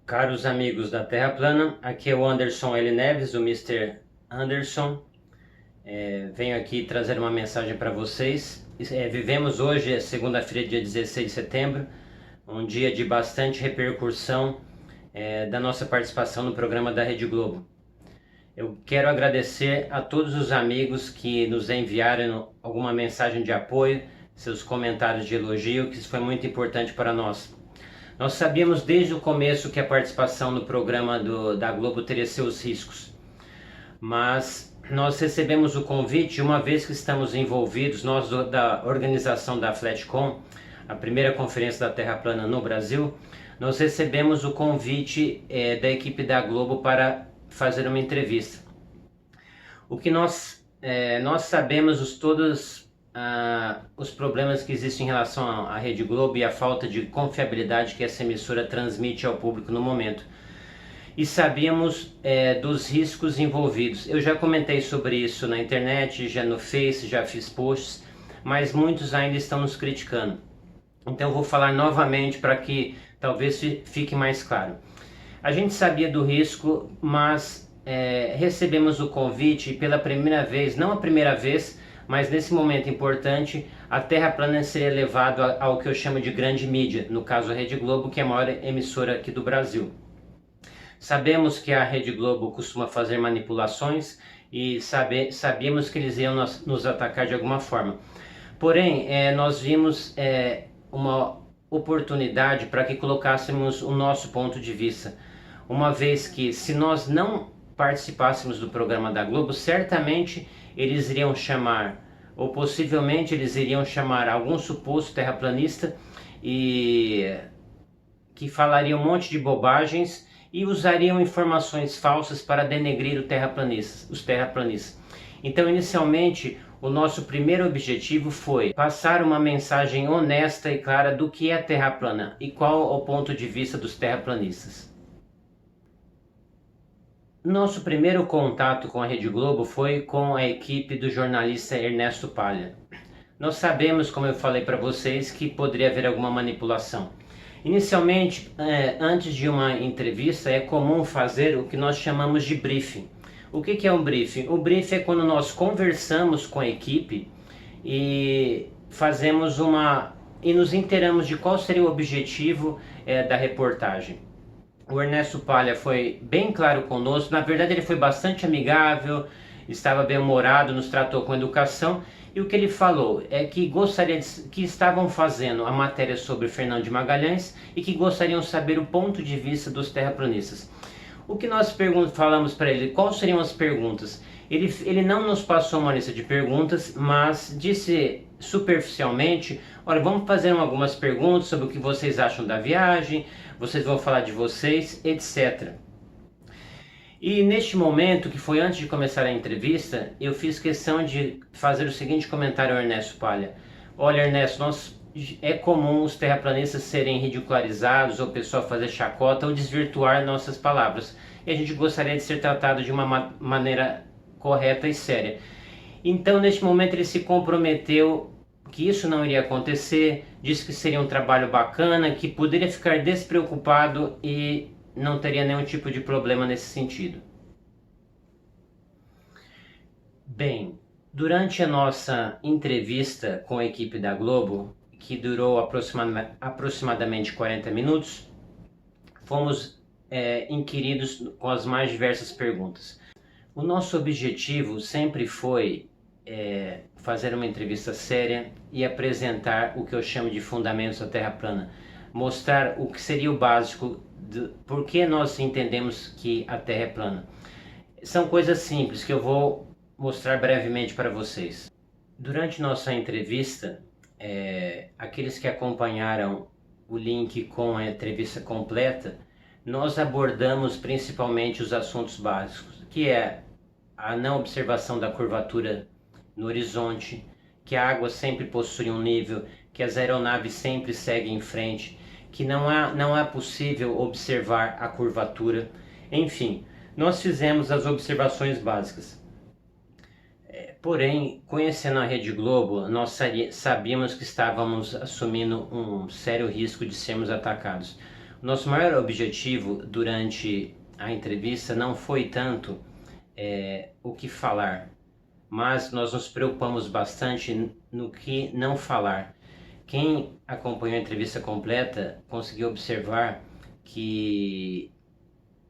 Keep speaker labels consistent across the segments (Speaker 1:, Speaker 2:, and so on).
Speaker 1: Caros amigos da Terra Plana, aqui é o Anderson L. Neves, o Mr. Anderson. Venho aqui trazer uma mensagem para vocês. Vivemos hoje, segunda-feira, dia 16 de setembro, um dia de bastante repercussão da nossa participação no programa da Rede Globo. Eu quero agradecer a todos os amigos que nos enviaram alguma mensagem de apoio, seus comentários de elogio, que isso foi muito importante para nós. Nós sabíamos desde o começo que a participação no programa da Globo teria seus riscos, mas nós recebemos o convite, uma vez que estamos envolvidos, nós da organização da Flatcom, a primeira conferência da Terra Plana no Brasil, nós recebemos o convite da equipe da Globo para fazer uma entrevista. O que nós sabemos todos os problemas que existem em relação à Rede Globo e a falta de confiabilidade que essa emissora transmite ao público no momento. E sabíamos dos riscos envolvidos. Eu já comentei sobre isso na internet, já no Face, já fiz posts, mas muitos ainda estão nos criticando. Então eu vou falar novamente para que talvez fique mais claro. A gente sabia do risco, mas recebemos o convite pela primeira vez, não a primeira vez, mas nesse momento importante, a Terra Plana seria levado ao que eu chamo de grande mídia, no caso a Rede Globo, que é a maior emissora aqui do Brasil. Sabemos que a Rede Globo costuma fazer manipulações e sabíamos que eles iam nos atacar de alguma forma. Porém, nós vimos uma oportunidade para que colocássemos o nosso ponto de vista, uma vez que se nós não participássemos do programa da Globo, certamente eles iriam chamar, ou possivelmente eles iriam chamar algum suposto terraplanista e que falaria um monte de bobagens e usariam informações falsas para denegrir os terraplanistas. Então, inicialmente, o nosso primeiro objetivo foi passar uma mensagem honesta e clara do que é a Terra plana e qual o ponto de vista dos terraplanistas. Nosso primeiro contato com a Rede Globo foi com a equipe do jornalista Ernesto Palha. Nós sabemos, como eu falei para vocês, que poderia haver alguma manipulação. Inicialmente, antes de uma entrevista, é comum fazer o que nós chamamos de briefing. O que é um briefing? O briefing é quando nós conversamos com a equipe e e nos inteiramos de qual seria o objetivo da reportagem. O Ernesto Palha foi bem claro conosco, na verdade ele foi bastante amigável, estava bem-humorado, nos tratou com educação, e o que ele falou é que que estavam fazendo a matéria sobre Fernando de Magalhães e que gostariam de saber o ponto de vista dos terraplanistas. O que nós falamos para ele, quais seriam as perguntas? Ele não nos passou uma lista de perguntas, mas disse superficialmente, olha, vamos fazer algumas perguntas sobre o que vocês acham da viagem, vocês vão falar de vocês, etc. E neste momento, que foi antes de começar a entrevista, eu fiz questão de fazer o seguinte comentário ao Ernesto Palha. Olha, Ernesto, é comum os terraplanistas serem ridicularizados, ou o pessoal fazer chacota ou desvirtuar nossas palavras. E a gente gostaria de ser tratado de uma maneira correta e séria. Então, neste momento, ele se comprometeu que isso não iria acontecer, disse que seria um trabalho bacana, que poderia ficar despreocupado e não teria nenhum tipo de problema nesse sentido. Bem, durante a nossa entrevista com a equipe da Globo, que durou aproximadamente 40 minutos, fomos inquiridos com as mais diversas perguntas. O nosso objetivo sempre foi fazer uma entrevista séria e apresentar o que eu chamo de fundamentos da Terra plana, mostrar o que seria o básico de por que nós entendemos que a Terra é plana. São coisas simples que eu vou mostrar brevemente para vocês. Durante nossa entrevista, aqueles que acompanharam o link com a entrevista completa, nós abordamos principalmente os assuntos básicos, que é a não observação da curvatura no horizonte, que a água sempre possui um nível, que as aeronaves sempre seguem em frente, que não é possível observar a curvatura. Enfim, nós fizemos as observações básicas. Porém, conhecendo a Rede Globo, nós sabíamos que estávamos assumindo um sério risco de sermos atacados. Nosso maior objetivo durante a entrevista não foi tanto o que falar, mas nós nos preocupamos bastante no que não falar. Quem acompanhou a entrevista completa conseguiu observar que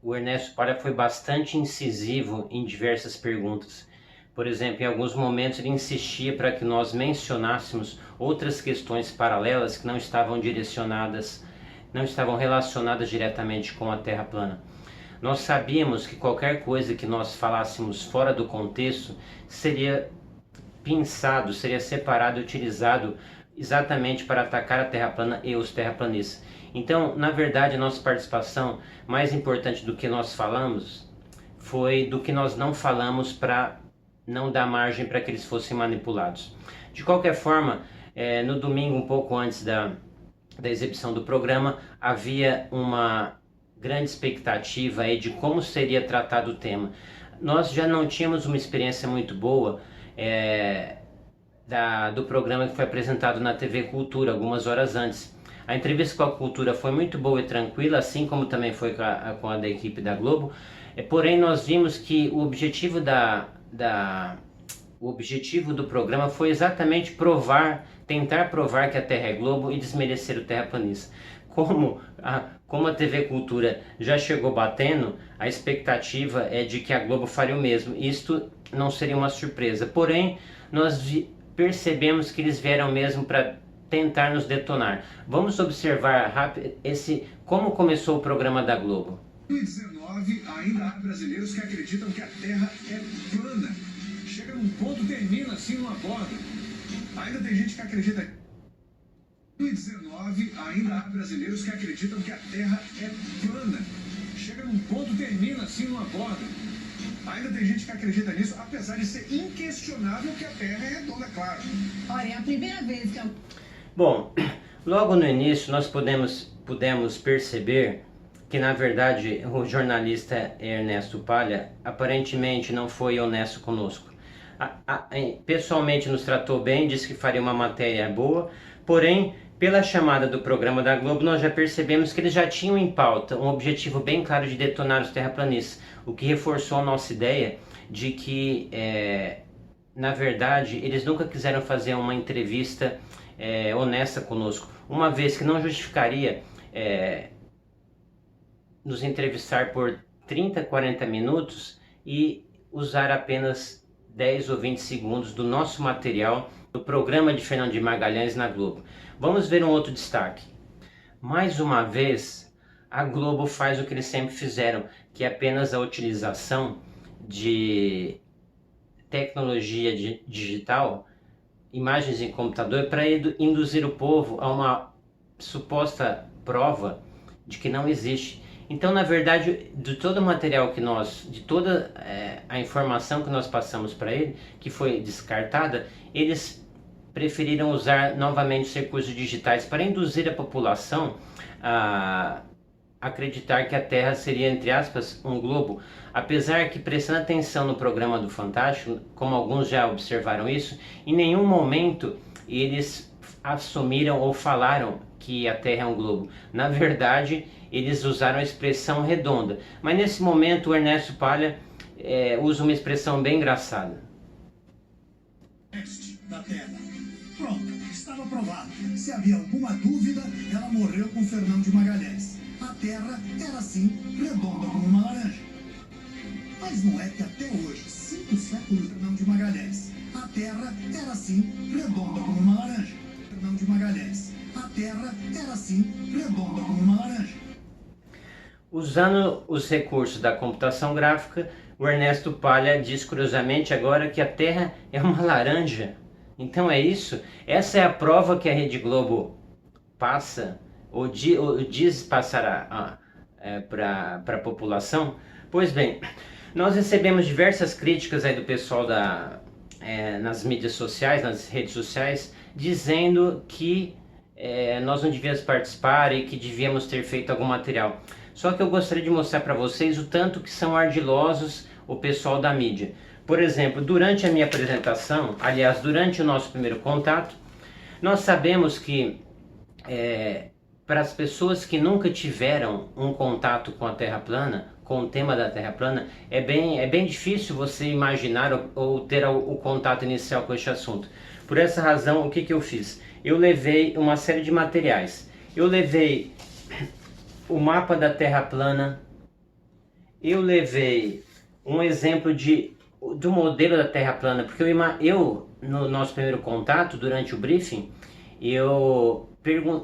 Speaker 1: o Ernesto Palha foi bastante incisivo em diversas perguntas. Por exemplo, em alguns momentos ele insistia para que nós mencionássemos outras questões paralelas que não estavam relacionadas diretamente com a Terra plana. Nós sabíamos que qualquer coisa que nós falássemos fora do contexto seria pensado, seria separado e utilizado exatamente para atacar a Terra plana e os terraplanistas. Então, na verdade, a nossa participação, mais importante do que nós falamos, foi do que nós não falamos para não dar margem para que eles fossem manipulados. De qualquer forma, no domingo, um pouco antes da exibição do programa, havia uma grande expectativa aí de como seria tratado o tema. Nós já não tínhamos uma experiência muito boa do programa que foi apresentado na TV Cultura algumas horas antes. A entrevista com a Cultura foi muito boa e tranquila, assim como também foi com a da equipe da Globo. Porém, nós vimos que o objetivo do programa foi exatamente tentar provar que a Terra é globo e desmerecer o terraplanista. Como a TV Cultura já chegou batendo, a expectativa é de que a Globo faria o mesmo. Isto não seria uma surpresa. Porém, nós percebemos que eles vieram mesmo para tentar nos detonar. Vamos observar rápido como começou o programa da Globo.
Speaker 2: Em 2019, ainda há brasileiros que acreditam que a Terra é plana. Chega num ponto, termina assim numa borda. Ainda tem gente que acredita. Em 2019, ainda há brasileiros que acreditam que a Terra é plana. Chega num ponto, termina assim numa borda. Ainda tem gente que acredita nisso, apesar de ser inquestionável que a Terra é redonda, claro.
Speaker 3: Olha, é a primeira vez que eu...
Speaker 1: Bom, logo no início nós pudemos perceber que na verdade o jornalista Ernesto Palha aparentemente não foi honesto conosco. Pessoalmente nos tratou bem, disse que faria uma matéria boa, porém pela chamada do programa da Globo nós já percebemos que eles já tinham em pauta um objetivo bem claro de detonar os terraplanistas, o que reforçou a nossa ideia de que na verdade eles nunca quiseram fazer uma entrevista honesta conosco, uma vez que não justificaria nos entrevistar por 30, 40 minutos e usar apenas 10 ou 20 segundos do nosso material do programa de Fernando de Magalhães na Globo. Vamos ver um outro destaque. Mais uma vez, a Globo faz o que eles sempre fizeram, que é apenas a utilização de tecnologia digital, imagens em computador, para induzir o povo a uma suposta prova de que não existe. Então, na verdade, de todo o material de toda a informação que nós passamos para ele, que foi descartada, eles preferiram usar novamente os recursos digitais para induzir a população a acreditar que a Terra seria, entre aspas, um globo. Apesar que, prestando atenção no programa do Fantástico, como alguns já observaram isso, em nenhum momento eles assumiram ou falaram que a Terra é um globo. Na verdade, eles usaram a expressão redonda. Mas nesse momento o Ernesto Palha usa uma expressão bem engraçada.
Speaker 2: Da Terra. Pronto, estava provado. Se havia alguma dúvida, ela morreu com Fernão de Magalhães. A Terra era assim, redonda como uma laranja. Mas não é que até hoje, 5 séculos, Fernão de Magalhães, a Terra era assim, redonda como uma laranja. Fernão de Magalhães, a Terra era assim, redonda como uma laranja.
Speaker 1: Usando os recursos da computação gráfica, o Ernesto Palha diz curiosamente agora que a Terra é uma laranja. Então é isso? Essa é a prova que a Rede Globo passa, ou diz passar para a população? Pois bem, nós recebemos diversas críticas aí do pessoal nas mídias sociais, nas redes sociais, dizendo que nós não devíamos participar e que devíamos ter feito algum material. Só que eu gostaria de mostrar para vocês o tanto que são ardilosos o pessoal da mídia. Por exemplo, durante a minha apresentação, aliás, durante o nosso primeiro contato, nós sabemos que para as pessoas que nunca tiveram um contato com a Terra plana, com o tema da Terra plana, é bem difícil você imaginar ou ter o contato inicial com este assunto. Por essa razão, o que eu fiz? Eu levei uma série de materiais. Eu levei o mapa da Terra plana, eu levei um exemplo do modelo da Terra plana, porque eu no nosso primeiro contato, durante o briefing, eu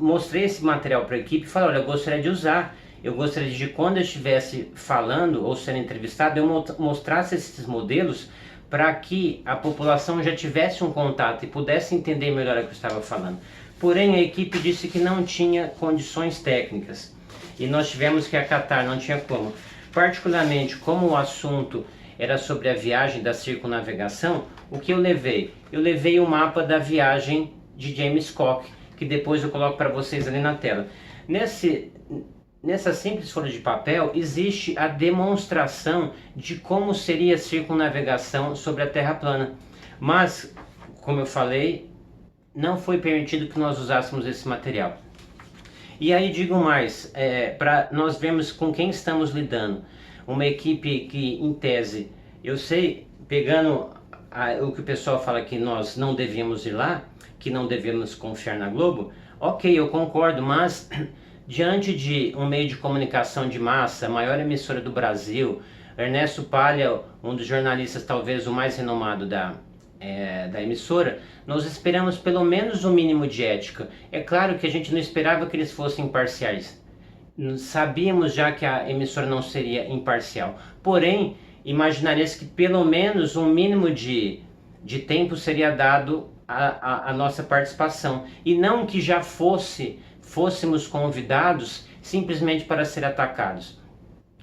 Speaker 1: mostrei esse material para a equipe e falei, olha, eu gostaria de usar, eu gostaria de quando eu estivesse falando ou sendo entrevistado, eu mostrasse esses modelos para que a população já tivesse um contato e pudesse entender melhor o que eu estava falando. Porém, a equipe disse que não tinha condições técnicas e nós tivemos que acatar, não tinha como. Particularmente, como o assunto era sobre a viagem da circunnavegação, o que eu levei? Eu levei o mapa da viagem de James Cook, que depois eu coloco para vocês ali na tela. Nessa simples folha de papel existe a demonstração de como seria a circunnavegação sobre a Terra plana. Mas, como eu falei, não foi permitido que nós usássemos esse material. E aí digo mais, para nós vermos com quem estamos lidando. Uma equipe que, em tese, eu sei, pegando o que o pessoal fala que nós não devíamos ir lá, que não devemos confiar na Globo, ok, eu concordo, mas diante de um meio de comunicação de massa, a maior emissora do Brasil, Ernesto Palha, um dos jornalistas talvez o mais renomado da emissora, nós esperamos pelo menos um mínimo de ética. É claro que a gente não esperava que eles fossem imparciais. Sabíamos já que a emissora não seria imparcial. Porém, imaginaria-se que pelo menos um mínimo de tempo seria dado à nossa participação. E não que já fôssemos convidados simplesmente para ser atacados.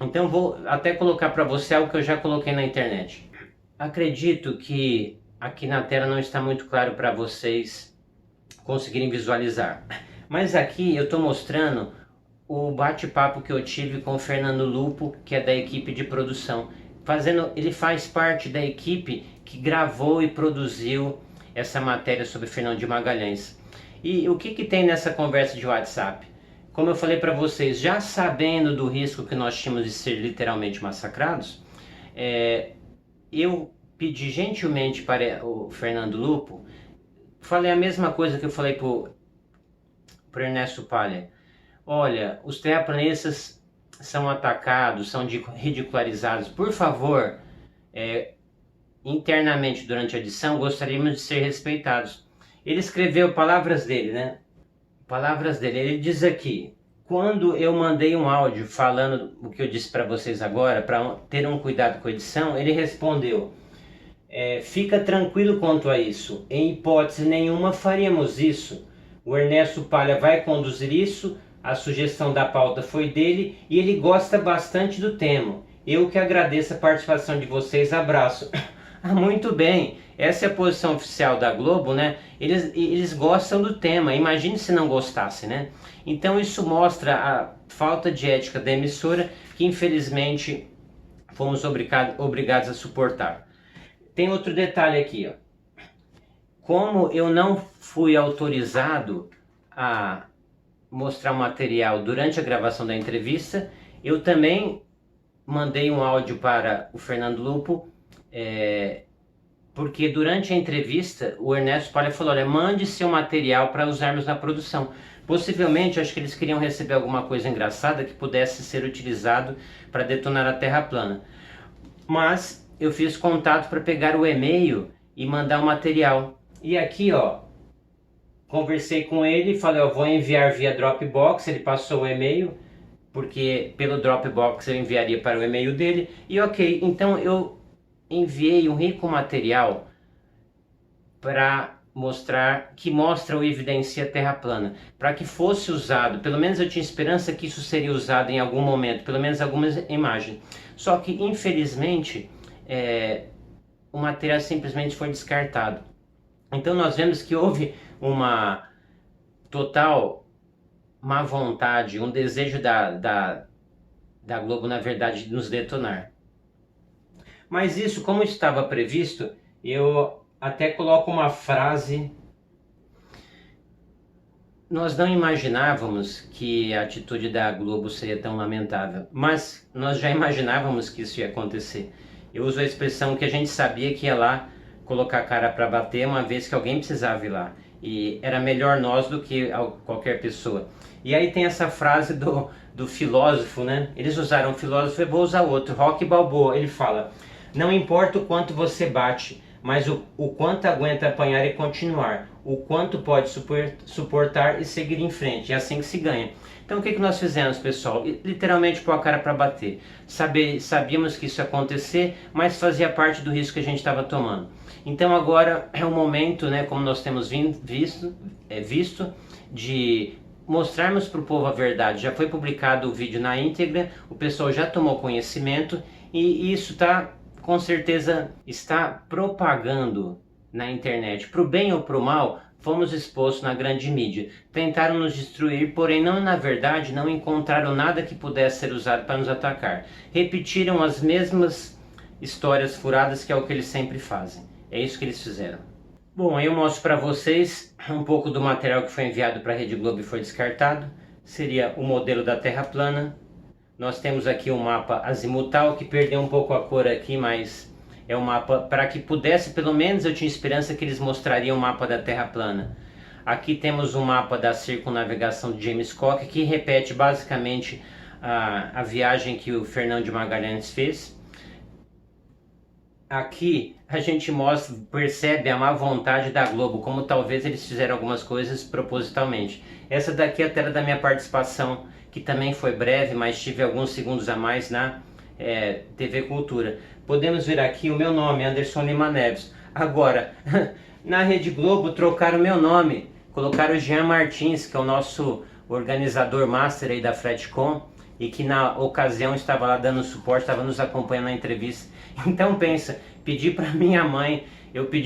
Speaker 1: Então vou até colocar para você algo que eu já coloquei na internet. Acredito que aqui na tela não está muito claro para vocês conseguirem visualizar. Mas aqui eu estou mostrando o bate-papo que eu tive com o Fernando Lupo, que é da equipe de produção. Ele faz parte da equipe que gravou e produziu essa matéria sobre Fernando de Magalhães. E o que tem nessa conversa de WhatsApp? Como eu falei para vocês, já sabendo do risco que nós tínhamos de ser literalmente massacrados, eu pedi gentilmente para o Fernando Lupo, falei a mesma coisa que eu falei para o Ernesto Palha. Olha, os terraplanistas são atacados, são ridicularizados. Por favor, internamente durante a edição, gostaríamos de ser respeitados. Ele escreveu palavras dele, né? Palavras dele. Ele diz aqui, quando eu mandei um áudio falando o que eu disse para vocês agora, para ter um cuidado com a edição, ele respondeu, fica tranquilo quanto a isso. Em hipótese nenhuma faríamos isso. O Ernesto Palha vai conduzir isso. A sugestão da pauta foi dele e ele gosta bastante do tema. Eu que agradeço a participação de vocês. Abraço. Muito bem. Essa é a posição oficial da Globo, né? Eles gostam do tema. Imagine se não gostasse, né? Então isso mostra a falta de ética da emissora que infelizmente fomos obrigados a suportar. Tem outro detalhe aqui, ó. Como eu não fui autorizado a mostrar o material durante a gravação da entrevista, eu também mandei um áudio para o Fernando Lupo, porque durante a entrevista o Ernesto Palha falou, olha, mande seu material para usarmos na produção. Possivelmente, acho que eles queriam receber alguma coisa engraçada que pudesse ser utilizado para detonar a Terra plana. Mas eu fiz contato para pegar o e-mail e mandar o material. E aqui, ó, conversei com ele, falei, eu vou enviar via Dropbox, ele passou o e-mail, porque pelo Dropbox eu enviaria para o e-mail dele, e ok, então eu enviei um rico material para mostrar, que mostra ou evidencia a Terra plana, para que fosse usado, pelo menos eu tinha esperança que isso seria usado em algum momento, pelo menos algumas imagens, só que infelizmente o material simplesmente foi descartado. Então nós vemos que houve uma total má vontade, um desejo da Globo, na verdade, de nos detonar. Mas isso, como estava previsto, eu até coloco uma frase Nós não imaginávamos que a atitude da Globo seria tão lamentável, mas nós já imaginávamos que isso ia acontecer. Eu uso a expressão que a gente sabia que ia lá colocar a cara para bater uma vez que alguém precisava ir lá. E era melhor nós do que qualquer pessoa. E aí tem essa frase do filósofo, né? Eles usaram filósofo, eu vou usar outro, Rocky Balboa. Ele fala, não importa o quanto você bate, mas o quanto aguenta apanhar e continuar, o quanto pode suportar e seguir em frente, é assim que se ganha. Então o que nós fizemos, pessoal? Literalmente pôr a cara para bater. Sabíamos que isso ia acontecer, mas fazia parte do risco que a gente estava tomando. Então agora é o momento, né, como nós temos visto, de mostrarmos para o povo a verdade. Já foi publicado o vídeo na íntegra, o pessoal já tomou conhecimento e isso com certeza está propagando na internet. Para o bem ou para o mal, fomos expostos na grande mídia. Tentaram nos destruir, porém na verdade não encontraram nada que pudesse ser usado para nos atacar. Repetiram as mesmas histórias furadas, que é o que eles sempre fazem. É isso que eles fizeram. Bom, aí eu mostro para vocês um pouco do material que foi enviado para a Rede Globo e foi descartado. Seria o modelo da Terra plana. Nós temos aqui um mapa azimutal que perdeu um pouco a cor aqui, mas é um mapa para que pudesse, pelo menos eu tinha esperança que eles mostrariam o mapa da Terra plana. Aqui temos um mapa da circunnavegação de James Cook, que repete basicamente a viagem que o Fernando de Magalhães fez. Aqui a gente percebe a má vontade da Globo, como talvez eles fizeram algumas coisas propositalmente. Essa daqui é a tela da minha participação, que também foi breve, mas tive alguns segundos a mais na TV Cultura. Podemos ver aqui o meu nome, Anderson Lima Neves. Agora, na Rede Globo trocaram o meu nome, colocaram o Jean Martins, que é o nosso organizador master aí da Fretcom, e que na ocasião estava lá dando suporte, estava nos acompanhando na entrevista. Então pensa, eu pedi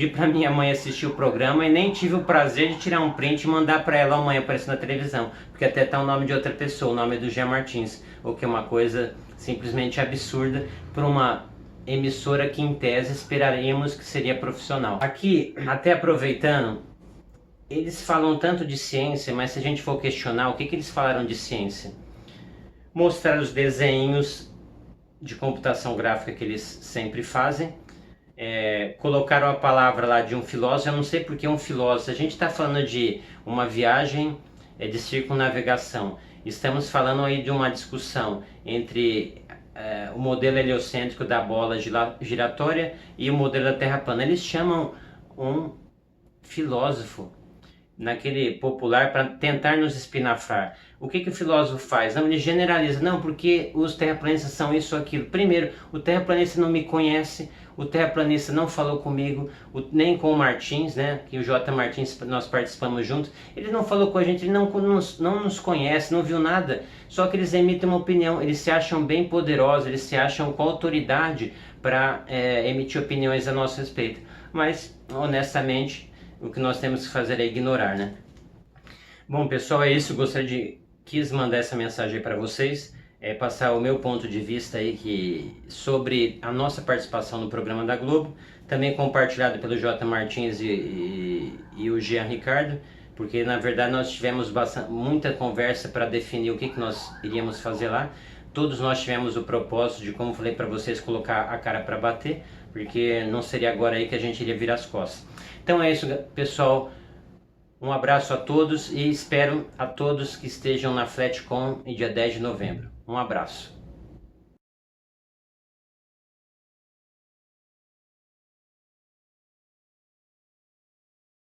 Speaker 1: para minha mãe assistir o programa e nem tive o prazer de tirar um print e mandar para ela amanhã aparecer na televisão, porque até tá o nome de outra pessoa, o nome é do Jean Martins, o que é uma coisa simplesmente absurda para uma emissora que em tese esperaríamos que seria profissional. Aqui, até aproveitando, eles falam tanto de ciência, mas se a gente for questionar, o que eles falaram de ciência? Mostrar os desenhos de computação gráfica que eles sempre fazem. Colocaram a palavra lá de um filósofo, eu não sei porque um filósofo, a gente está falando de uma viagem de circunnavegação, estamos falando aí de uma discussão entre o modelo heliocêntrico da bola giratória e o modelo da Terra plana. Eles chamam um filósofo naquele popular para tentar nos espinafrar. O que o filósofo faz? Não, ele generaliza, não, porque os terraplanistas são isso ou aquilo. Primeiro, o terraplanista não me conhece, o terraplanista não falou comigo, nem com o Martins, né, que o J. Martins nós participamos juntos, ele não falou com a gente, ele não nos conhece, não viu nada, só que eles emitem uma opinião, eles se acham bem poderosos, eles se acham com autoridade para emitir opiniões a nosso respeito. Mas, honestamente, o que nós temos que fazer é ignorar, né? Bom, pessoal, é isso. Quis mandar essa mensagem para vocês, passar o meu ponto de vista aí sobre a nossa participação no programa da Globo, também compartilhado pelo J. Martins e o Jean Ricardo, porque na verdade nós tivemos muita conversa para definir o que nós iríamos fazer lá. Todos nós tivemos o propósito de, como falei para vocês, colocar a cara para bater, porque não seria agora aí que a gente iria virar as costas. Então é isso, pessoal. Um abraço a todos e espero a todos que estejam na Fretcom em dia 10 de novembro. Um abraço.